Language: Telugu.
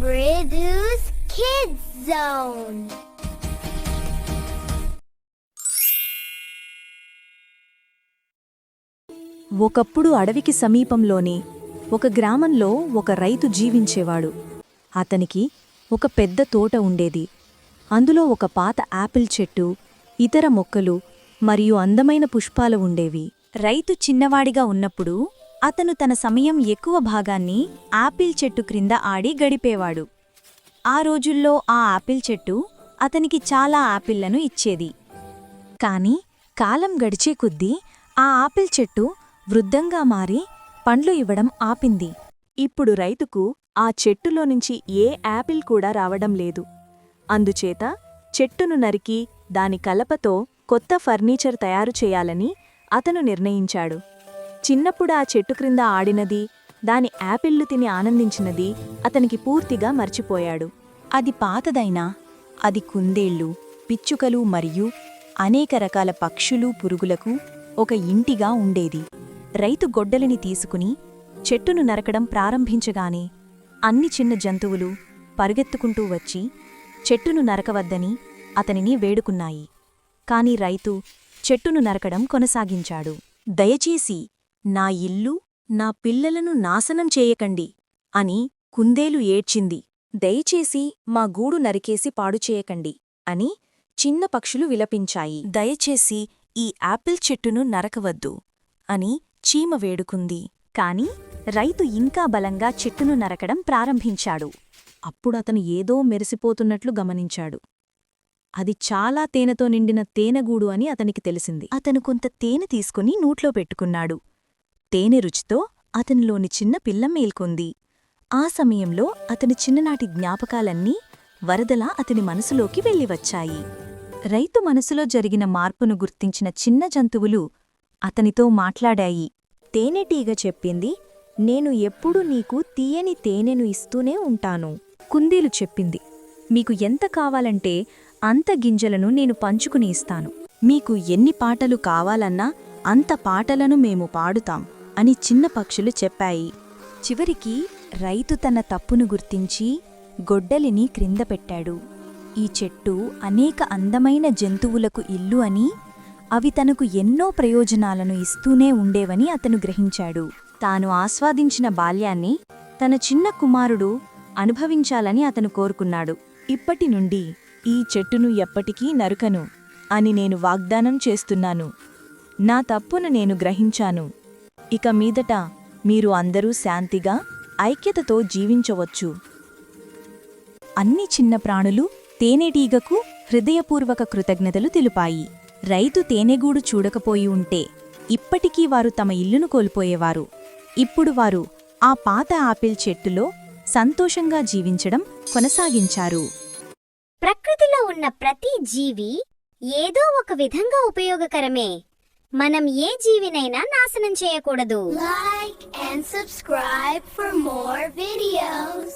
Ridu's Kids Zone. ఒకప్పుడు అడవికి సమీపంలోని ఒక గ్రామంలో ఒక రైతు జీవించేవాడు. అతనికి ఒక పెద్ద తోట ఉండేది. అందులో ఒక పాత యాపిల్ చెట్టు, ఇతర మొక్కలు మరియు అందమైన పుష్పాలు ఉండేవి. రైతు చిన్నవాడిగా ఉన్నప్పుడు అతను తన సమయం ఎక్కువ భాగాన్ని యాపిల్ చెట్టు క్రింద ఆడి గడిపేవాడు. ఆ రోజుల్లో ఆ యాపిల్ చెట్టు అతనికి చాలా యాపిళ్లను ఇచ్చేది. కాని కాలం గడిచే కొద్దీ ఆ యాపిల్ చెట్టు వృద్ధంగా మారి పండ్లు ఇవ్వడం ఆపింది. ఇప్పుడు రైతుకు ఆ చెట్టులో నుంచి ఏ యాపిల్ కూడా రావడం లేదు. అందుచేత చెట్టును నరికి దాని కలపతో కొత్త ఫర్నిచర్ తయారు చేయాలని అతను నిర్ణయించాడు. చిన్నప్పుడు ఆ చెట్టు క్రింద ఆడినది, దాని యాపిళ్లు తిని ఆనందించినది అతనికి పూర్తిగా మర్చిపోయాడు. అది పాతదైనా అది కుందేళ్లు, పిచ్చుకలు మరియు అనేక రకాల పక్షులు, పురుగులకు ఒక ఇంటిగా ఉండేది. రైతు గొడ్డలిని తీసుకుని చెట్టును నరకడం ప్రారంభించగానే అన్ని చిన్న జంతువులు పరుగెత్తుకుంటూ వచ్చి చెట్టును నరకవద్దని అతనిని వేడుకున్నాయి. కాని రైతు చెట్టును నరకడం కొనసాగించాడు. దయచేసి నా ఇల్లు, నా పిల్లలను నాశనం చేయకండి అని కుందేలు ఏడ్చింది. దయచేసి మా గూడు నరికేసి పాడుచేయకండి అని చిన్న పక్షులు విలపించాయి. దయచేసి ఈ యాపిల్ చెట్టును నరకవద్దు అని చీమ వేడుకుంది. కాని రైతు ఇంకా బలంగా చెట్టును నరకడం ప్రారంభించాడు. అప్పుడతను ఏదో మెరిసిపోతున్నట్లు గమనించాడు. అది చాలా తేనెతో నిండిన తేనెగూడు అని అతనికి తెలిసింది. అతను కొంత తేనె తీసుకుని నోట్లో పెట్టుకున్నాడు. తేనె రుచితో అతనిలోని చిన్న పిల్ల మేల్కొంది. ఆ సమయంలో అతని చిన్ననాటి జ్ఞాపకాలన్నీ వరదలా అతని మనసులోకి వెళ్ళివచ్చాయి. రైతు మనసులో జరిగిన మార్పును గుర్తించిన చిన్న జంతువులు అతనితో మాట్లాడాయి. తేనెటీగ చెప్పింది, నేను ఎప్పుడూ నీకు తీయని తేనెను ఇస్తూనే ఉంటాను. కుందేలు చెప్పింది, మీకు ఎంత కావాలంటే అంత గింజలను నేను పంచుకుని ఇస్తాను. మీకు ఎన్ని పాటలు కావాలన్నా అంత పాటలను మేము పాడుతాం అని చిన్న పక్షులు చెప్పాయి. చివరికి రైతు తన తప్పును గుర్తించి గొడ్డలిని క్రింద పెట్టాడు. ఈ చెట్టు అనేక అందమైన జంతువులకు ఇల్లు అని, అవి తనకు ఎన్నో ప్రయోజనాలను ఇస్తూనే ఉండేవని అతను గ్రహించాడు. తాను ఆస్వాదించిన బాల్యాన్ని తన చిన్న కుమారుడు అనుభవించాలని అతను కోరుకున్నాడు. ఇప్పటి నుండి ఈ చెట్టును ఎప్పటికీ నరుకను అని నేను వాగ్దానం చేస్తున్నాను. నా తప్పును నేను గ్రహించాను. ఇక మీదట మీరు అందరూ శాంతిగా, ఐక్యతతో జీవించవచ్చు. అన్ని చిన్న ప్రాణులు తేనెటీగకు హృదయపూర్వక కృతజ్ఞతలు తెలిపాయి. రైతు తేనెగూడు చూడకపోయి ఉంటే ఇప్పటికీ వారు తమ ఇల్లును కోల్పోయేవారు. ఇప్పుడు వారు ఆ పాత ఆపిల్ చెట్టులో సంతోషంగా జీవించడం కొనసాగించారు. ప్రకృతిలో ఉన్న ప్రతి జీవి ఏదో ఒక విధంగా ఉపయోగకరమే. మనం ఏ జీవినైనా నాశనం చేయకూడదు. Like and subscribe for more videos.